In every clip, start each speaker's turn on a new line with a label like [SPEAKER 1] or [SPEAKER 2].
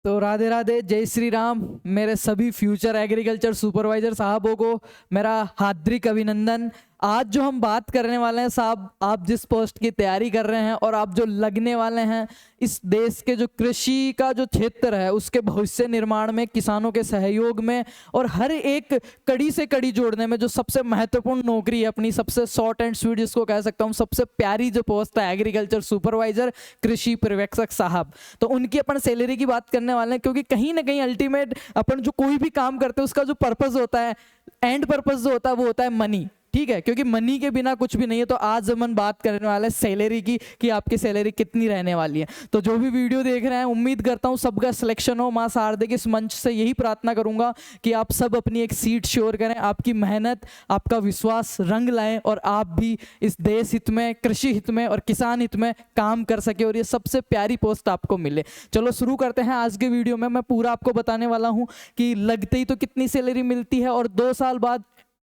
[SPEAKER 1] तो राधे राधे, जय श्री राम। मेरे सभी फ्यूचर एग्रीकल्चर सुपरवाइजर साहबों को मेरा हार्दिक अभिनंदन। आज जो हम बात करने वाले हैं साहब, आप जिस पोस्ट की तैयारी कर रहे हैं और आप जो लगने वाले हैं, इस देश के जो कृषि का जो क्षेत्र है उसके भविष्य निर्माण में, किसानों के सहयोग में और हर एक कड़ी से कड़ी जोड़ने में जो सबसे महत्वपूर्ण नौकरी है अपनी, सबसे शॉर्ट एंड स्वीट जिसको कह सकता हूँ, सबसे प्यारी जो पोस्ट है एग्रीकल्चर सुपरवाइजर, कृषि पर्यवेक्षक साहब, तो उनकी अपन सैलरी की बात करने वाले हैं। क्योंकि कहीं ना कहीं अल्टीमेट अपन जो कोई भी काम करते हैं उसका जो पर्पस होता है, एंड पर्पस जो होता है वो होता है मनी। ठीक है, क्योंकि मनी के बिना कुछ भी नहीं है। तो आज हम बात करने वाले हैं सैलरी की, कि आपकी सैलरी कितनी रहने वाली है। तो जो भी वीडियो देख रहे हैं, उम्मीद करता हूं सबका सिलेक्शन हो। मां शारदे के इस मंच से यही प्रार्थना करूंगा कि आप सब अपनी एक सीट श्योर करें, आपकी मेहनत, आपका विश्वास रंग लाएं और आप भी इस देश हित में, कृषि हित में और किसान हित में काम कर सके और ये सबसे प्यारी पोस्ट आपको मिले। चलो शुरू करते हैं आज के वीडियो में। मैं पूरा आपको बताने वाला हूँ कि लगते ही तो कितनी सैलरी मिलती है और 2 साल बाद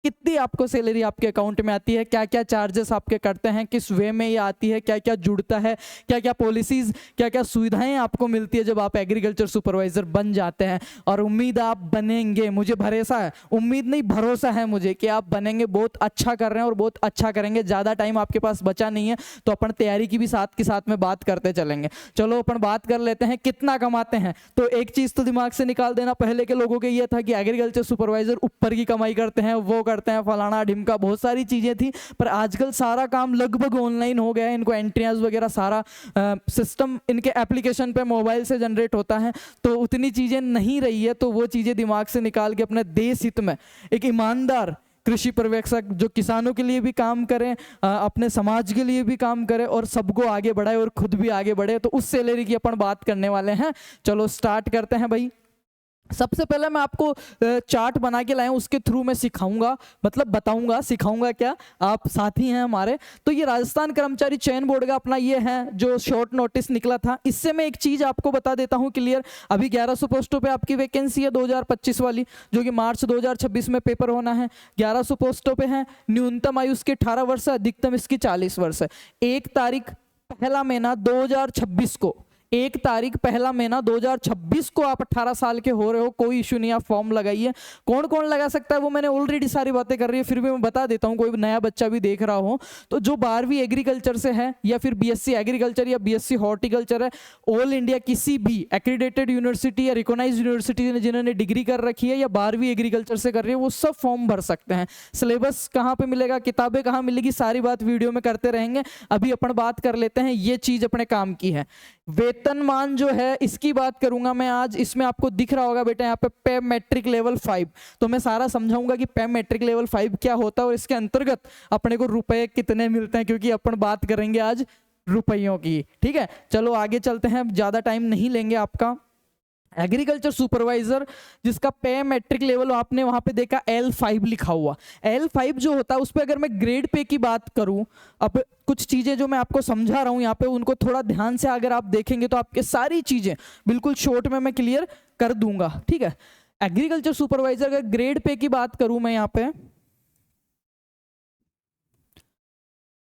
[SPEAKER 1] कितनी आपको सैलरी आपके अकाउंट में आती है, क्या क्या चार्जेस आपके करते हैं, किस वे में ये आती है, क्या क्या जुड़ता है, क्या क्या पॉलिसीज, क्या क्या सुविधाएं आपको मिलती है जब आप एग्रीकल्चर सुपरवाइजर बन जाते हैं। और उम्मीद आप बनेंगे, मुझे भरोसा है, उम्मीद नहीं भरोसा है मुझे कि आप बनेंगे। बहुत अच्छा कर रहे हैं और बहुत अच्छा करेंगे। ज़्यादा टाइम आपके पास बचा नहीं है, तो अपन तैयारी की भी साथ के साथ में बात करते चलेंगे। चलो अपन बात कर लेते हैं कितना कमाते हैं। तो एक चीज़ तो दिमाग से निकाल देना, पहले के लोगों के ये था कि एग्रीकल्चर सुपरवाइजर ऊपर की कमाई करते हैं, वो करते हैं फलाना ढिमका, बहुत सारी चीजें थी। पर आजकल सारा काम लगभग ऑनलाइन हो गया है। इनको एंट्रियाज वगैरह सारा सिस्टम इनके एप्लीकेशन पे मोबाइल से जनरेट होता है, तो उतनी चीजें नहीं रही है। तो वो चीजें दिमाग से निकाल के अपने देश हित में एक ईमानदार कृषि पर्यवेक्षक जो किसानों के लिए भी काम करें, अपने समाज के लिए भी काम करें और सबको आगे बढ़ाए और खुद भी आगे बढ़े, तो उस सैलरी की अपन बात करने वाले हैं। चलो स्टार्ट करते हैं भाई। सबसे पहले मैं आपको चार्ट बना के लाया हूं, उसके थ्रू मैं सिखाऊंगा, मतलब बताऊंगा, सिखाऊंगा क्या, आप साथी हैं हमारे। तो ये राजस्थान कर्मचारी चयन बोर्ड का अपना ये है जो शॉर्ट नोटिस निकला था। इससे मैं एक चीज आपको बता देता हूं क्लियर। अभी 1100 पोस्टों पे आपकी वैकेंसी है 2025 वाली, जो कि मार्च 2026 में पेपर होना है। 1100 पोस्टों पे है। न्यूनतम आयु इसकी 18 वर्ष है, अधिकतम इसकी 40 वर्ष है। 1 तारीख पहला महीना 2026 को, 1 तारीख पहला महीना 2026 को आप 18 साल के हो रहे हो, कोई इशू नहीं, आप फॉर्म लगाइए। कौन कौन लगा सकता है वो मैंने ऑलरेडी सारी बातें कर रही है, फिर भी मैं बता देता हूँ, कोई नया बच्चा भी देख रहा हो तो। जो 12वीं एग्रीकल्चर से है या फिर बीएससी एग्रीकल्चर या बीएससी हॉर्टिकल्चर है, ऑल इंडिया किसी भी एक्रीडेटेड यूनिवर्सिटी या रिकॉग्नाइज्ड यूनिवर्सिटी ने जिन्होंने डिग्री कर रखी है या 12वीं एग्रीकल्चर से कर रही है, वो सब फॉर्म भर सकते हैं। सिलेबस कहाँ पे मिलेगा, किताबें कहाँ मिलेगी, सारी बात वीडियो में करते रहेंगे। अभी अपन बात कर लेते हैं, ये चीज अपने काम की है। वेतनमान जो है इसकी बात करूंगा मैं आज। इसमें आपको दिख रहा होगा बेटा यहाँ पे मैट्रिक लेवल 5, तो मैं सारा समझाऊंगा कि मैट्रिक लेवल 5 क्या होता है और इसके अंतर्गत अपने को रुपए कितने मिलते हैं, क्योंकि अपन बात करेंगे आज रुपयों की। ठीक है, चलो आगे चलते हैं, ज्यादा टाइम नहीं लेंगे आपका। एग्रीकल्चर सुपरवाइजर जिसका पे मैट्रिक लेवल आपने वहां पे देखा L5 लिखा हुआ, L5 जो होता है उस पर अगर मैं ग्रेड पे की बात करूं, अब कुछ चीजें जो मैं आपको समझा रहा हूं यहाँ पे उनको थोड़ा ध्यान से अगर आप देखेंगे तो आपके सारी चीजें बिल्कुल शॉर्ट में मैं क्लियर कर दूंगा। ठीक है, एग्रीकल्चर सुपरवाइजर अगर ग्रेड पे की बात करूं मैं यहाँ पे,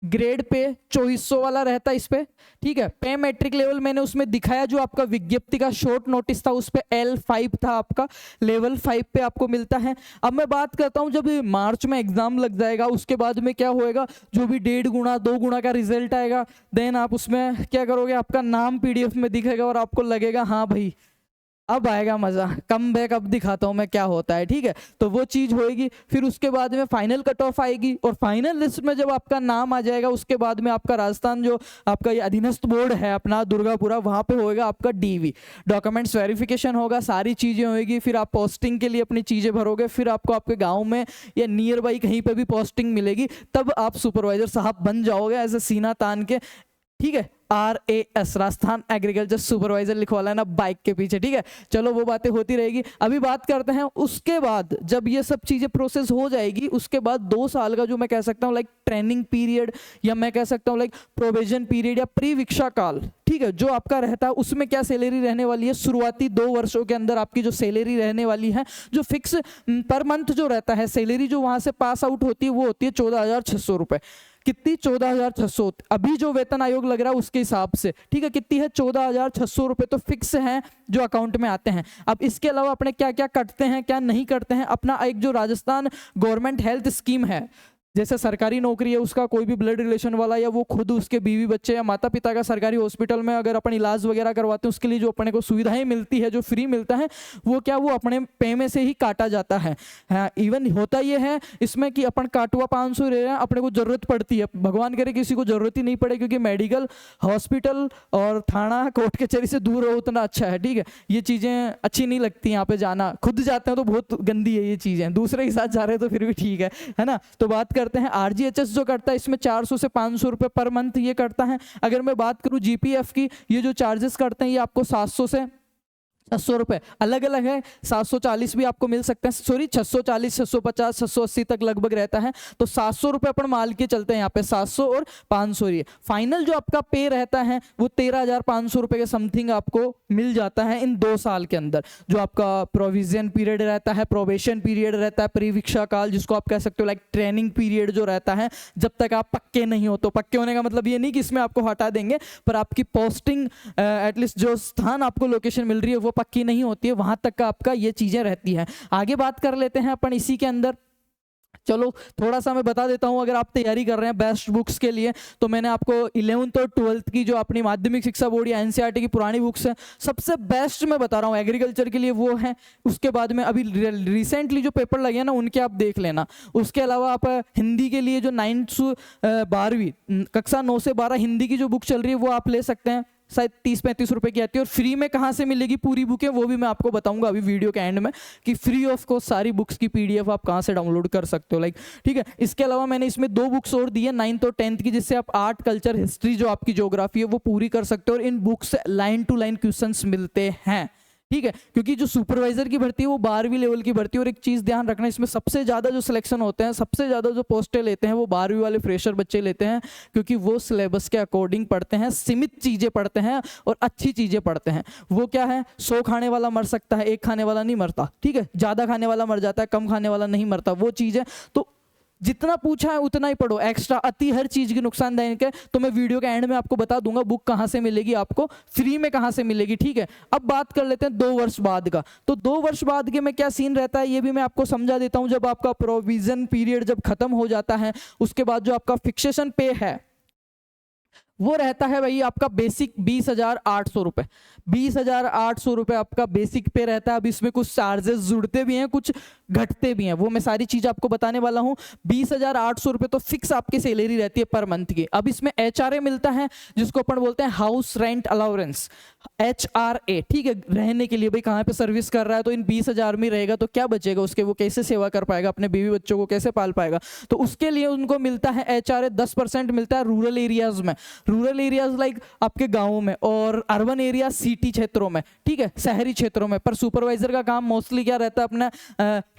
[SPEAKER 1] ग्रेड पे 2400 वाला रहता है इस पे। ठीक है, पे मैट्रिक लेवल मैंने उसमें दिखाया, जो आपका विज्ञप्ति का शॉर्ट नोटिस था उस पे L5 था आपका, लेवल 5 पे आपको मिलता है। अब मैं बात करता हूं जब मार्च में एग्जाम लग जाएगा उसके बाद में क्या होएगा, जो भी 1.5 गुना 2 गुना का रिजल्ट आएगा, देन आप उसमें क्या करोगे, आपका नाम PDF में दिखेगा और आपको लगेगा हाँ भाई अब आएगा मजा, कम बैक अब दिखाता हूं मैं क्या होता है। ठीक है, तो वो चीज होएगी। फिर उसके बाद में फाइनल कट ऑफ आएगी और फाइनल लिस्ट में जब आपका नाम आ जाएगा उसके बाद में आपका राजस्थान जो आपका ये अधीनस्थ बोर्ड है अपना दुर्गापुरा, वहां पे होएगा आपका DV, डॉक्यूमेंट्स वेरिफिकेशन होगा, सारी चीजें होगी। फिर आप पोस्टिंग के लिए अपनी चीजें भरोगे, फिर आपको आपके गाँव में या नियर बाई कहीं पर भी पोस्टिंग मिलेगी, तब आप सुपरवाइजर साहब बन जाओगे ऐसे सीना तान के। ठीक है, RAS राजस्थान एग्रीकल्चर सुपरवाइजर लिखवा लेना बाइक के पीछे। ठीक है, चलो वो बातें होती रहेगी। अभी बात करते हैं उसके बाद जब ये सब चीजें प्रोसेस हो जाएगी उसके बाद 2 साल का जो मैं कह सकता हूँ लाइक ट्रेनिंग पीरियड, या मैं कह सकता हूँ लाइक प्रोविजन पीरियड या प्रीविक्षा काल, ठीक है, जो आपका रहता है उसमें क्या सैलरी रहने वाली है। शुरुआती 2 वर्षों के अंदर आपकी जो सैलरी रहने वाली है, जो फिक्स पर मंथ जो रहता है सैलरी जो वहां से पास आउट होती है वो होती है 14,600 रुपए। कितनी 14,600, अभी जो वेतन आयोग लग रहा है उसके हिसाब से, ठीक है, कितनी है 14,600 रुपये तो फिक्स हैं जो अकाउंट में आते हैं। अब इसके अलावा अपने क्या क्या कटते हैं क्या नहीं कटते हैं, अपना एक जो राजस्थान गवर्नमेंट हेल्थ स्कीम है, जैसे सरकारी नौकरी है उसका कोई भी ब्लड रिलेशन वाला या वो खुद उसके बीवी बच्चे या माता पिता का सरकारी हॉस्पिटल में अगर अपन इलाज वगैरह करवाते हैं उसके लिए जो अपने को सुविधाएं मिलती है, जो फ्री मिलता है, वो क्या वो अपने पे में से ही काटा जाता है। हाँ, इवन होता ये है इसमें कि अपन काटुआ 500 ले रहे हैं, अपने को जरूरत पड़ती है, भगवान करे किसी को जरूरत ही नहीं पड़े, क्योंकि मेडिकल हॉस्पिटल और थाना कोर्ट कचहरी से दूर रहो उतना अच्छा है, ठीक है। ये चीज़ें अच्छी नहीं लगती यहाँ पे जाना, खुद जाते हैं तो बहुत गंदी है ये चीज़ें, दूसरे के साथ जा रहे हैं तो फिर भी ठीक है ना। तो बात करते हैं आरजीएचएस जो करता है, इसमें 400 से 500 रुपए पर मंथ ये करता है। अगर मैं बात करूं जीपीएफ की, ये जो चार्जेस करते हैं ये आपको 700 से 600 रुपये अलग अलग है, 740 भी आपको मिल सकते हैं, सॉरी 640, 650, 680 तक लगभग रहता है। तो 700 रुपये अपन मान के चलते हैं यहाँ पे, 700 और 500 ये फाइनल जो आपका पे रहता है वो 13,500 रुपये के समथिंग आपको मिल जाता है इन 2 साल के अंदर। जो आपका प्रोविजन पीरियड रहता है, प्रोबेशन पीरियड रहता है, परिवीक्षा काल जिसको आप कह सकते हो, लाइक ट्रेनिंग पीरियड जो रहता है, जब तक आप पक्के नहीं हो। तो पक्के होने का मतलब ये नहीं कि इसमें आपको हटा देंगे, पर आपकी पोस्टिंग एटलीस्ट जो स्थान आपको लोकेशन मिल रही है वो पक्की नहीं होती है, वहां तक का आपका ये चीजें रहती है। आगे बात कर लेते हैं अपन इसी के अंदर। चलो थोड़ा सा मैं बता देता हूं, अगर आप तैयारी कर रहे हैं बेस्ट बुक्स के लिए, तो मैंने आपको 11th और 12th की जो अपनी माध्यमिक शिक्षा बोर्ड या एनसीईआरटी की पुरानी बुक्स है, सबसे बेस्ट मैं बता रहा हूं एग्रीकल्चर के लिए वो है। उसके बाद में अभी रिसेंटली जो पेपर लगे हैं ना उनके आप देख लेना। उसके अलावा आप हिंदी के लिए जो 9th से 12वीं कक्षा 9 से 12 हिंदी की जो बुक चल रही है वो आप ले सकते हैं, शायद 30-35 रुपए की आती है। और फ्री में कहाँ से मिलेगी पूरी बुकें वो भी मैं आपको बताऊंगा अभी वीडियो के एंड में, कि फ्री ऑफ कॉस्ट सारी बुक्स की पीडीएफ आप कहाँ से डाउनलोड कर सकते हो, लाइक ठीक है। इसके अलावा मैंने इसमें 2 बुक्स और दी है 9th और 10th की, जिससे आप आर्ट, कल्चर, हिस्ट्री जो आपकी ज्योग्राफी है वो पूरी कर सकते हो। और इन बुक्स से लाइन टू लाइन क्वेश्चंस मिलते हैं, ठीक है। क्योंकि जो सुपरवाइजर की भर्ती है वो 12वीं लेवल की भर्ती है। और एक चीज ध्यान रखना, इसमें सबसे ज्यादा जो सिलेक्शन होते हैं, सबसे ज्यादा जो पोस्टें लेते हैं वो 12वीं वाले फ्रेशर बच्चे लेते हैं, क्योंकि वो सिलेबस के अकॉर्डिंग पढ़ते हैं, सीमित चीजें पढ़ते हैं और अच्छी चीजें पढ़ते हैं। वो क्या है, 100 खाने वाला मर सकता है, 1 खाने वाला नहीं मरता, ठीक है। ज्यादा खाने वाला मर जाता है, कम खाने वाला नहीं मरता, वो चीज है। तो जितना पूछा है उतना ही पढ़ो, एक्स्ट्रा अति हर चीज की नुकसानदायक है। तो मैं वीडियो के एंड में आपको बता दूंगा बुक कहां से मिलेगी, आपको फ्री में कहां से मिलेगी, ठीक है। अब बात कर लेते हैं 2 वर्ष बाद का। तो 2 वर्ष बाद के में क्या सीन रहता है ये भी मैं आपको समझा देता हूं। जब आपका प्रोविजन पीरियड जब खत्म हो जाता है, उसके बाद जो आपका फिक्सेशन पे है वो रहता है भाई आपका बेसिक 20,800 रुपये। 20,800 रुपये आपका बेसिक पे रहता है। अब इसमें कुछ चार्जेस जुड़ते भी हैं, कुछ घटते भी हैं, वो मैं सारी चीज आपको बताने वाला हूं। 20,800 रुपये तो फिक्स आपकी सैलरी रहती है पर मंथ की। अब इसमें HRA मिलता है, जिसको अपन बोलते हैं हाउस रेंट अलाउंस, HRA, ठीक है। रहने के लिए भाई कहाँ पे सर्विस कर रहा है, तो इन 20,000 में रहेगा तो क्या बचेगा उसके, वो कैसे सेवा कर पाएगा, अपने बीवी बच्चों को कैसे पाल पाएगा। तो उसके लिए उनको मिलता है HRA 10% मिलता है रूरल एरियाज में। रूरल एरियाज लाइक आपके गाँव में, और अर्बन एरिया सिटी क्षेत्रों में, ठीक है, शहरी क्षेत्रों में। पर सुपरवाइजर का काम मोस्टली क्या रहता है, अपना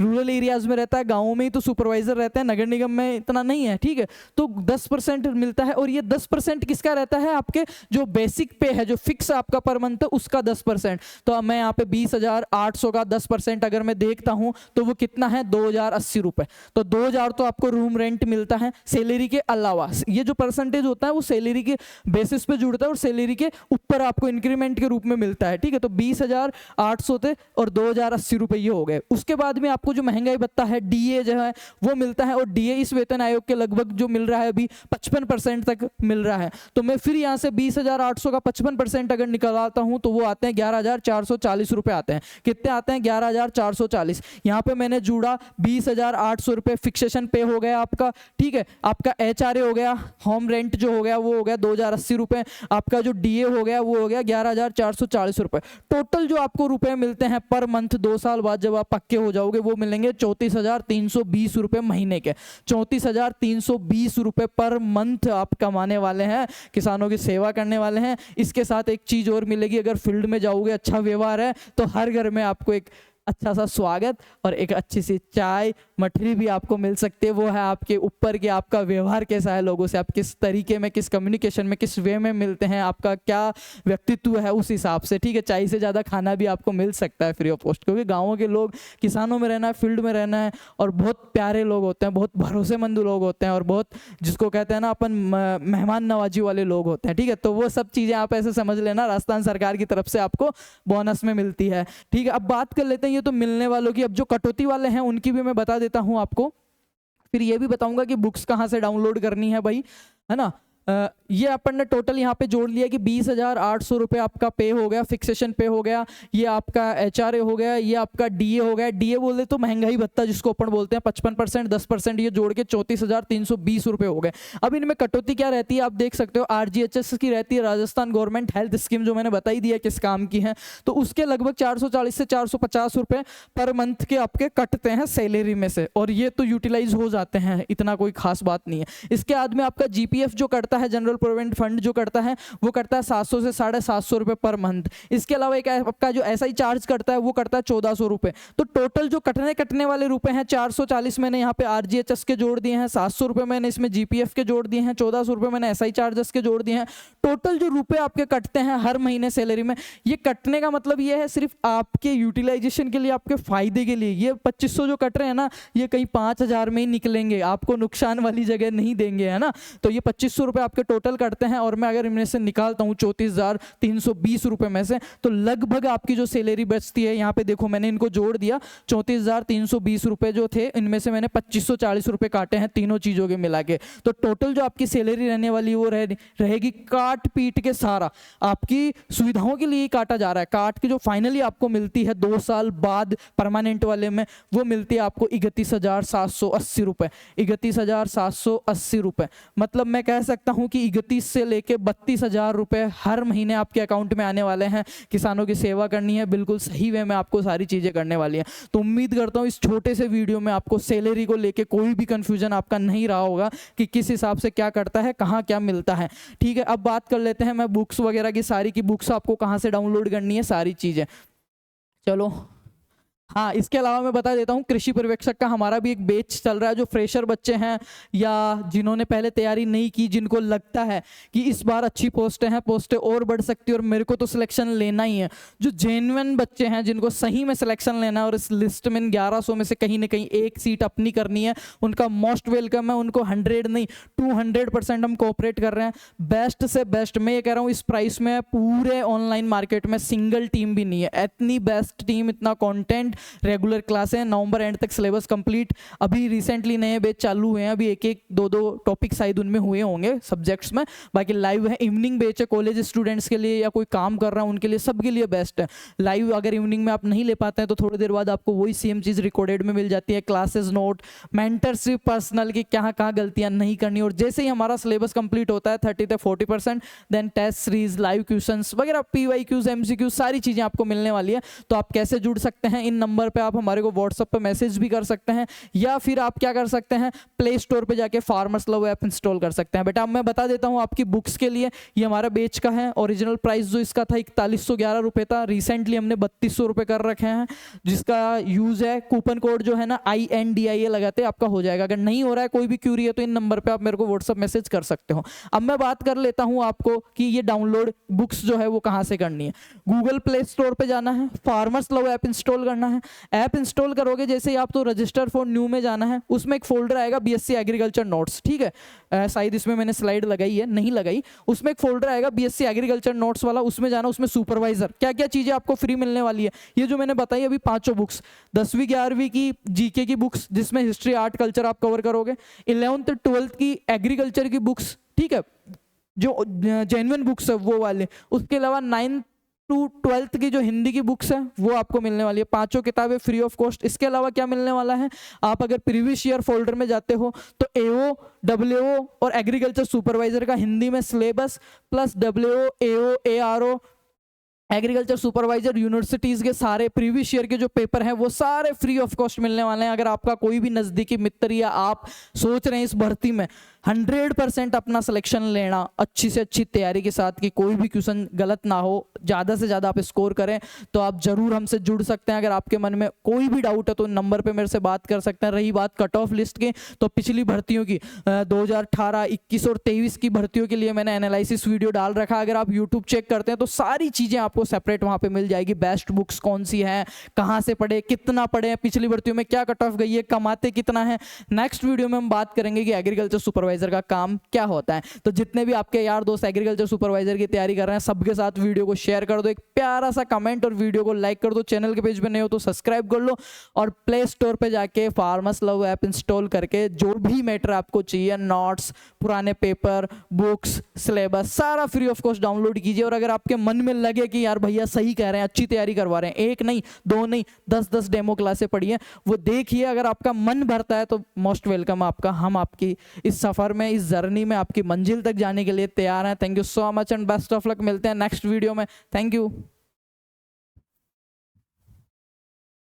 [SPEAKER 1] रूरल एरियाज में रहता है, गाँव में ही तो सुपरवाइजर रहते हैं, नगर निगम में इतना नहीं है, ठीक है। तो 10% मिलता है। और ये 10% किसका रहता है, आपके जो बेसिक पे है, जो फिक्स आपका पर मंथ उसका 10%। तो मैं यहाँ पे 20,800 का 10% अगर मैं देखता हूँ तो वो कितना है, 2,080 रुपए। तो 2,000 तो आपको रूम रेंट मिलता है सैलरी के अलावा। ये जो परसेंटेज होता है वो सैलरी के बेसिस पे जुड़ता है और सैलरी के ऊपर आपको इंक्रीमेंट के रूप में मिलता है, ठीक है। तो 20,800 थे और 2,080 रुपए ये हो गए। उसके बाद में आपको जो महंगाई भत्ता है, DA जो है वो मिलता है। और DA इस वेतन आयोग के लगभग जो मिल रहा है अभी 55% तक मिल रहा है। तो मैं फिर यहाँ से 20,800 का 55% अगर निकालता हूँ तो वो आते हैं 11,440 रुपए आते हैं। कितने आते हैं, 11,440। यहाँ पे मैंने जुड़ा 20,800 रुपए फिक्सेशन पे हो गया आपका, ठीक है। आपका HRA हो गया, होम रेंट जो हो गया वो हो गया 2,080 रुपए, आपका जो DA हो गया वो हो गया 11,440 रुपए। टोटल जो आपको रुपए मिलते हैं पर मंथ 2 साल बाद जब आप पक्के हो जाओगे वो मिलेंगे 34,320 रुपए महीने के। 34,320 रुपए पर मंथ आप कमाने वाले हैं, किसानों की सेवा करने वाले हैं। इसके साथ एक चीज और मिलेगी, अगर फील्ड में जाओगे, अच्छा व्यवहार है तो हर घर में आपको एक अच्छा सा स्वागत और एक अच्छी सी चाय मठरी भी आपको मिल सकती है। वो है आपके ऊपर कि आपका व्यवहार कैसा है लोगों से, आप किस तरीके में, किस कम्युनिकेशन में, किस वे में मिलते हैं, आपका क्या व्यक्तित्व है उस हिसाब से, ठीक है। चाय से ज़्यादा खाना भी आपको मिल सकता है फ्री ऑफ कॉस्ट, क्योंकि गाँवों के लोग, किसानों में रहना है, फील्ड में रहना है, और बहुत प्यारे लोग होते हैं, बहुत भरोसेमंद लोग होते हैं, और बहुत जिसको कहते हैं ना अपन मेहमान नवाजी वाले लोग होते हैं, ठीक है। तो वो सब चीज़ें आप ऐसे समझ लेना राजस्थान सरकार की तरफ से आपको बोनस में मिलती है, ठीक है। अब बात कर लेते हैं ये तो मिलने वालों की। अब जो कटौती वाले हैं उनकी भी मैं बता देता हूँ आपको, फिर ये भी बताऊंगा कि बुक्स कहाँ से डाउनलोड करनी है भाई, है ना। ये अपन ने टोटल यहाँ पे जोड़ लिया कि 20,800 रुपये आपका पे हो गया, फिक्सेशन पे हो गया, ये आपका HRA हो गया, ये आपका DA हो गया। DA बोले तो महंगाई भत्ता जिसको अपन बोलते हैं, 55%, 10%, ये जोड़ के 34,320 रुपये हो गए। अब इनमें कटौती क्या रहती है आप देख सकते हो, RGHS की रहती है, राजस्थान गवर्नमेंट हेल्थ स्कीम, जो मैंने बता ही दिया किस काम की है। तो उसके लगभग 440 से 450 रुपये पर मंथ के आपके कटते हैं सैलरी में से, और ये तो यूटिलाइज हो जाते हैं, इतना कोई खास बात नहीं है। इसके बाद में आपका GPF जो करता है, जनरल प्रोविडेंट फंड जो करता है, वो करता है 700 से 750 रुपये पर मंथ। इसके अलावा एक आपका जो SI चार्ज करता है वो करता है 1400 रुपये। तो टोटल जो कटने वाले रुपए हैं 440 मैंने यहाँ पे RGHS के जोड़ दिए हैं, 700 रुपये मैंने इसमें GPF के जोड़ दिए हैं, 1400 रुपये मैंने SI चार्जेस के जोड़ दिए हैं। टोटल जो रुपए आपके कटते हैं हर महीने सैलरी में, ये कटने का मतलब ये है सिर्फ आपके यूटिलाइजेशन के लिए, आपके फायदे के लिए। ये 2500 जो कट रहे हैं ना, ये कहीं 5000 में ही निकलेंगे, आपको नुकसान वाली जगह नहीं देंगे, है ना। तो ये 2500 रुपये आपके टोटल कटते हैं, और मैं अगर इनमें से निकालता हूँ 34,320 रुपये में से, तो लगभग आपकी जो सैलरी बचती है, यहाँ पे देखो मैंने इनको जोड़ दिया, 34,320 रुपये जो थे, इनमें से मैंने 2540 रुपये काटे हैं तीनों चीज़ों के मिला के। तो टोटल जो आपकी सैलरी रहने वाली वो रहेगी काट पीट के सारा आपकी सुविधाओं के लिए ही काटा जा रहा है। काट के जो फाइनली आपको मिलती है 2 साल बाद परमानेंट वाले में, वो मिलती है आपको 31,780 रुपये, 31,780 रुपये। मतलब मैं कह सकता हूँ कि 31 से लेके 32,000 रुपये हर महीने आपके अकाउंट में आने वाले हैं। किसानों की सेवा करनी है, बिल्कुल सही वे में आपको सारी चीज़ें करने वाली है। तो उम्मीद करता हूँ इस छोटे से वीडियो में आपको सैलरी को लेके कोई भी कंफ्यूजन आपका नहीं रहा होगा कि किस हिसाब से क्या करता है, कहाँ क्या मिलता है, ठीक है। अब बात कर लेते हैं मैं बुक्स वगैरह की, सारी की बुक्स आपको कहाँ से डाउनलोड करनी है, सारी चीज़ें। चलो हाँ, इसके अलावा मैं बता देता हूँ कृषि पर्यवेक्षक का हमारा भी एक बैच चल रहा है। जो फ्रेशर बच्चे हैं या जिन्होंने पहले तैयारी नहीं की, जिनको लगता है कि इस बार अच्छी पोस्टें और बढ़ सकती है और मेरे को तो सिलेक्शन लेना ही है, जो जेन्युइन बच्चे हैं जिनको सही में सिलेक्शन लेना है और इस लिस्ट में 1100 में से कहीं ना कहीं एक सीट अपनी करनी है, उनका मोस्ट वेलकम है। उनको 100 नहीं 200% हम कोऑपरेट कर रहे हैं। बेस्ट से बेस्ट मैं ये कह रहा हूँ, इस प्राइस में पूरे ऑनलाइन मार्केट में सिंगल टीम भी नहीं है। इतनी बेस्ट टीम, इतना कॉन्टेंट, रेगुलर क्लासें, नवंबर एंड तक सिलेबस कंप्लीट। अभी रिसेंटली नए बैच चालू हुए हैं, अभी एक दो टॉपिक शायद उनमें हुए होंगे सब्जेक्ट्स में, बाकी लाइव है। इवनिंग बैच है कॉलेज स्टूडेंट्स के लिए या कोई काम कर रहा है उनके लिए, सबके लिए बेस्ट है। लाइव अगर इवनिंग में आप नहीं ले पाते हैं तो थोड़ी देर बाद आपको वही सेम चीज़ रिकॉर्डेड में मिल जाती है, क्लासेस नोट, मेंटरशिप, पर्सनल की कहाँ कहाँ गलतियाँ नहीं करनी। और जैसे ही हमारा सिलेबस कंप्लीट होता है 30 से 40%, then test series, live questions वगैरह, PYQs, MCQs, सारी चीज़ें आपको मिलने वाली है। तो आप कैसे जुड़ सकते हैं, इन नंबर पे आप हमारे को व्हाट्सएप पे मैसेज भी कर सकते हैं, या फिर आप क्या कर सकते हैं, प्ले स्टोर पे जाके फार्मर्स लव ऐप इंस्टॉल कर सकते हैं। बेटा अब मैं बता देता हूं आपकी बुक्स के लिए, ये हमारा बैच का है। ओरिजिनल प्राइस जो इसका था 4111 रुपये था, रिसेंटली हमने 3200 रुपये कर रखे हैं, जिसका यूज है कूपन कोड जो है ना INDIA लगाते आपका हो जाएगा। अगर नहीं हो रहा है, कोई भी क्यूरी है, तो इन नंबर पर आप मेरे को व्हाट्सएप मैसेज कर सकते हो। अब मैं बात कर लेता हूँ आपको कि ये डाउनलोड बुक्स जो है वो कहाँ से करनी है। गूगल प्ले स्टोर पर जाना है, फार्मर्स लव ऐप इंस्टॉल करना है। ऐप इंस्टॉल करोगे जैसे ही आप, तो रजिस्टर फॉर न्यू में जाना है, उसमें एक फोल्डर आएगा BSc एग्रीकल्चर नोट्स, ठीक है। शायद इसमें मैंने स्लाइड लगाई है, नहीं लगाई, उसमें एक फोल्डर आएगा BSc एग्रीकल्चर नोट्स वाला, उसमें जाना। उसमें सुपरवाइजर क्या क्या चीज़ें आपको फ्री मिलने वाली है, ये जो मैंने बताई अभी 5 बुक्स, 10वीं 11वीं की GK की बुक्स जिसमें हिस्ट्री, आर्ट, कल्चर आप कवर करोगे, 11th 12th की एग्रीकल्चर की बुक्स, ठीक है, जो जेन्युइन बुक्स है वो वाले। उसके अलावा 9th to 12th की जो हिंदी की बुक्स है वो आपको मिलने वाली है, 5 किताबें फ्री ऑफ कॉस्ट। इसके अलावा क्या मिलने वाला है, आप अगर प्रीवियस ईयर फोल्डर में जाते हो तो AO, WO और एग्रीकल्चर सुपरवाइजर का हिंदी में syllabus, plus WO, AO, ARO, agriculture supervisor, universities के सारे प्रीवियस ईयर के जो पेपर हैं वो सारे फ्री ऑफ कॉस्ट मिलने वाले हैं। अगर आपका कोई भी नज़दीकी मित्र या आप सोच रहे हैं इस भर्ती में 100% अपना सिलेक्शन लेना, अच्छी से अच्छी तैयारी के साथ कि कोई भी क्वेश्चन गलत ना हो, ज़्यादा से ज़्यादा आप स्कोर करें। तो आप ज़रूर हमसे जुड़ सकते हैं। अगर आपके मन में कोई भी डाउट है तो नंबर पे मेरे से बात कर सकते हैं। रही बात कट ऑफ लिस्ट की, तो पिछली भर्तियों की 2018, 21 और 23 की भर्तियों के लिए मैंने एनालिसिस वीडियो डाल रखा। अगर आप यूट्यूब चेक करते हैं तो सारी चीज़ें आपको सेपरेट वहाँ पे मिल जाएगी। बेस्ट बुक्स कौन सी हैं, कहाँ से पढ़े, कितना पढ़े, पिछली भर्तियों में क्या कट ऑफ गई है, कमाते कितना है। नेक्स्ट वीडियो में हम बात करेंगे कि एग्रीकल्चर सुपरवाइजर का काम क्या होता है। तो जितने भी आपके यार दोस्त एग्रीकल्चर सुपरवाइजर की तैयारी कर रहे हैं, सबके साथ वीडियो को शेयर कर दो, एक प्यारा सा कमेंट और वीडियो को लाइक कर दो। चैनल के पेज पे नए हो तो सब्सक्राइब कर लो और प्ले स्टोर पे जाके फार्मर्स लव ऐप इंस्टॉल करके जो भी मैटर आपको चाहिए, नोट्स, पुराने पेपर, बुक्स, सिलेबस, सारा फ्री ऑफ कॉस्ट डाउनलोड कीजिए। और अगर आपके मन में लगे कि यार भैया सही कह रहे हैं, अच्छी तैयारी करवा रहे हैं, एक नहीं, दो नहीं, 10-10 डेमो क्लासें पढ़िए, वो देखिए। अगर आपका मन भरता है तो मोस्ट वेलकम आपका। हम आपकी इस सफर में, इस जर्नी में आपकी मंजिल तक जाने के लिए तैयार हैं। Thank you so much and best of luck. मिलते हैं नेक्स्ट वीडियो में। Thank you.